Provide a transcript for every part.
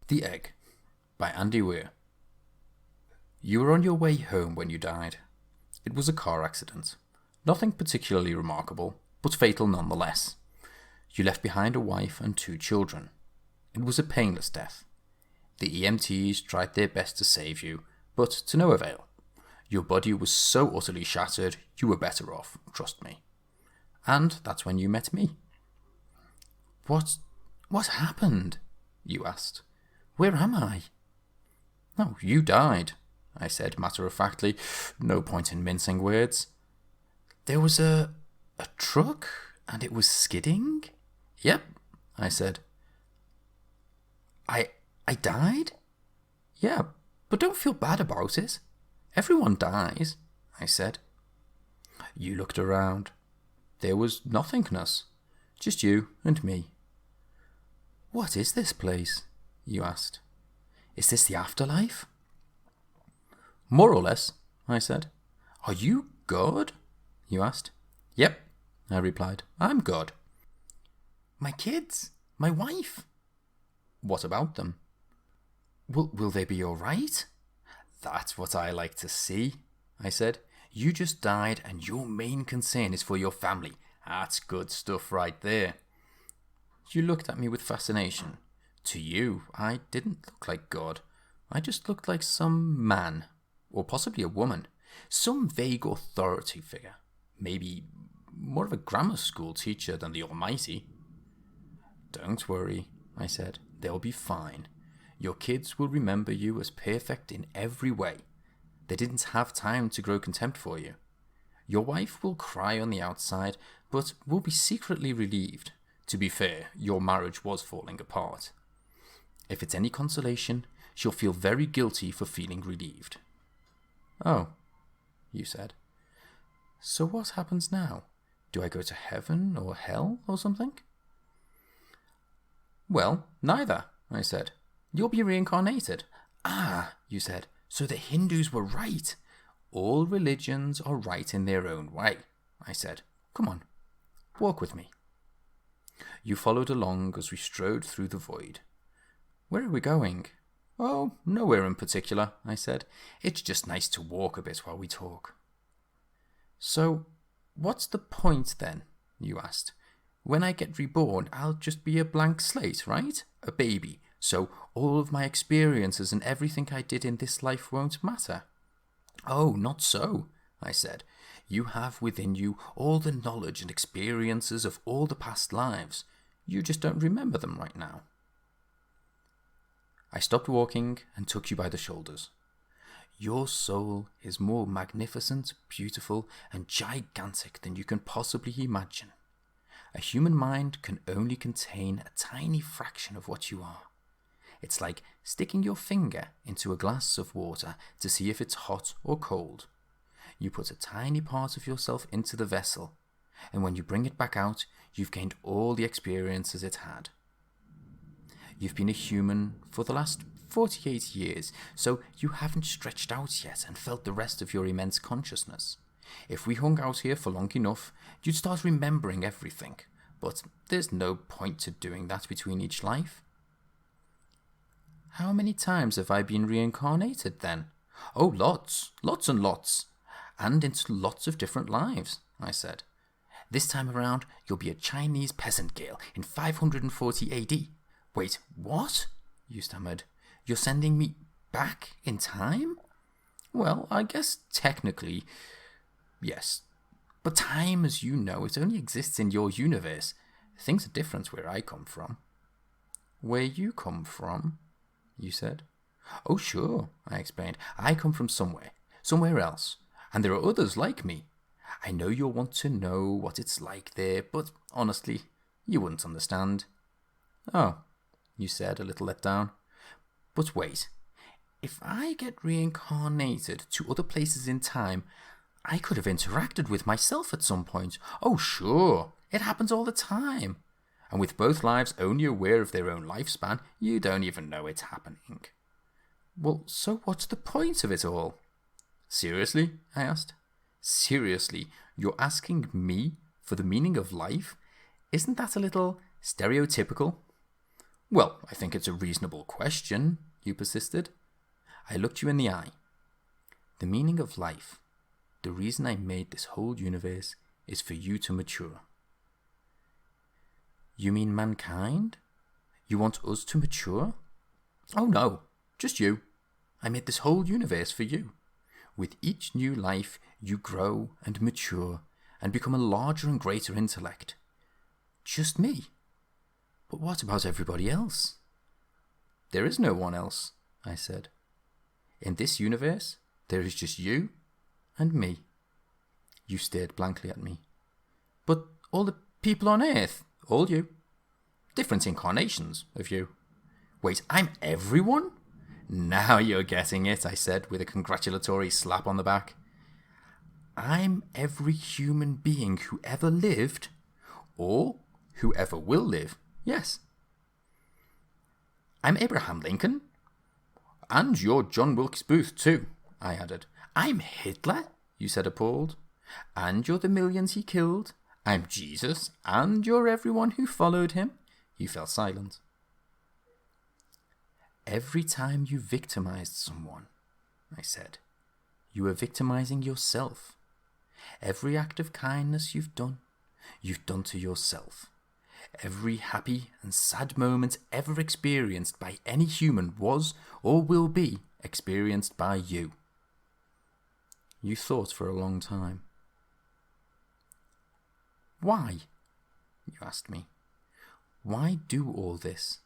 The Egg by Andy Weir. You were on your way home when you died. It was a car accident. Nothing particularly remarkable, but fatal nonetheless. You left behind a wife and 2 children. It was a painless death. The EMTs tried their best to save you, but to no avail. Your body was so utterly shattered, you were better off, trust me. And that's when you met me. What happened? You asked. Where am I? Oh, you died, I said matter-of-factly. No point in mincing words. There was a truck, and it was skidding? Yep, I said. I died? Yeah, but don't feel bad about it. Everyone dies, I said. You looked around. There was nothingness. Just you and me. What is this place? You asked. Is this the afterlife? More or less, I said. Are you God? You asked. Yep, I replied. I'm God. My kids? My wife? What about them? Will they be all right? That's what I like to see, I said. You just died and your main concern is for your family. That's good stuff right there. You looked at me with fascination. To you, I didn't look like God. I just looked like some man, or possibly a woman, some vague authority figure, maybe more of a grammar school teacher than the Almighty. Don't worry, I said. They'll be fine. Your kids will remember you as perfect in every way. They didn't have time to grow contempt for you. Your wife will cry on the outside, but will be secretly relieved. To be fair, your marriage was falling apart. If it's any consolation, she'll feel very guilty for feeling relieved. Oh, you said. So what happens now? Do I go to heaven or hell or something? Well, neither, I said. You'll be reincarnated. Ah, you said, so the Hindus were right. All religions are right in their own way, I said. Come on, walk with me. You followed along as we strode through the void. Where are we going? Oh, nowhere in particular, I said. It's just nice to walk a bit while we talk. So, what's the point then? You asked. When I get reborn, I'll just be a blank slate, right? A baby. So all of my experiences and everything I did in this life won't matter. Oh, not so, I said. You have within you all the knowledge and experiences of all the past lives. You just don't remember them right now. I stopped walking and took you by the shoulders. Your soul is more magnificent, beautiful, and gigantic than you can possibly imagine. A human mind can only contain a tiny fraction of what you are. It's like sticking your finger into a glass of water to see if it's hot or cold. You put a tiny part of yourself into the vessel, and when you bring it back out, you've gained all the experiences it had. You've been a human for the last 48 years, so you haven't stretched out yet and felt the rest of your immense consciousness. If we hung out here for long enough, you'd start remembering everything, but there's no point to doing that between each life. How many times have I been reincarnated then? Oh, lots and lots. And into lots of different lives, I said. This time around, you'll be a Chinese peasant girl in 540 AD. Wait, what? You stammered. You're sending me back in time? Well, I guess technically, yes. But time, as you know, it only exists in your universe. Things are different where I come from. Where you come from? You said. Oh, sure, I explained. I come from somewhere else. And there are others like me. I know you'll want to know what it's like there, but honestly, you wouldn't understand. Oh, you said, a little let down. But wait, if I get reincarnated to other places in time, I could have interacted with myself at some point. Oh, sure, it happens all the time. And with both lives only aware of their own lifespan, you don't even know it's happening. Well, so what's the point of it all? Seriously? I asked. Seriously, you're asking me for the meaning of life? Isn't that a little stereotypical? Well, I think it's a reasonable question, you persisted. I looked you in the eye. The meaning of life, the reason I made this whole universe, is for you to mature. You mean mankind? You want us to mature? Oh no, just you. I made this whole universe for you. With each new life, you grow and mature and become a larger and greater intellect. Just me. But what about everybody else? There is no one else, I said. In this universe, there is just you and me. You stared blankly at me. But all the people on Earth, all you. Different incarnations of you. Wait, I'm everyone? Now you're getting it, I said with a congratulatory slap on the back. I'm every human being who ever lived, or who ever will live, yes. I'm Abraham Lincoln. And you're John Wilkes Booth too, I added. I'm Hitler, you said appalled. And you're the millions he killed. I'm Jesus, and you're everyone who followed him. You fell silent. Every time you victimized someone, I said, you were victimizing yourself. Every act of kindness you've done to yourself. Every happy and sad moment ever experienced by any human was or will be experienced by you. You thought for a long time. Why? You asked me. Why do all this?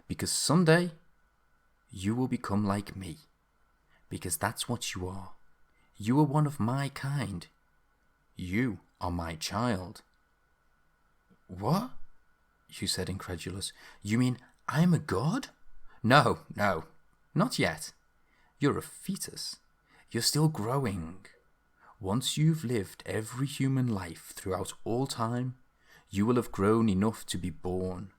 Because someday you will become like me. Because that's what you are. You are one of my kind. You are my child. What? You said incredulous. You mean I'm a god? No, not yet. You're a fetus. You're still growing. Once you've lived every human life throughout all time, you will have grown enough to be born.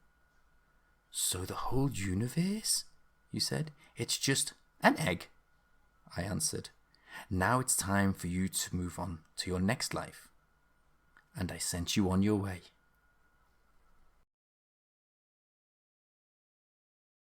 So the whole universe? You said. It's just an egg, I answered. Now it's time for you to move on to your next life. And I sent you on your way.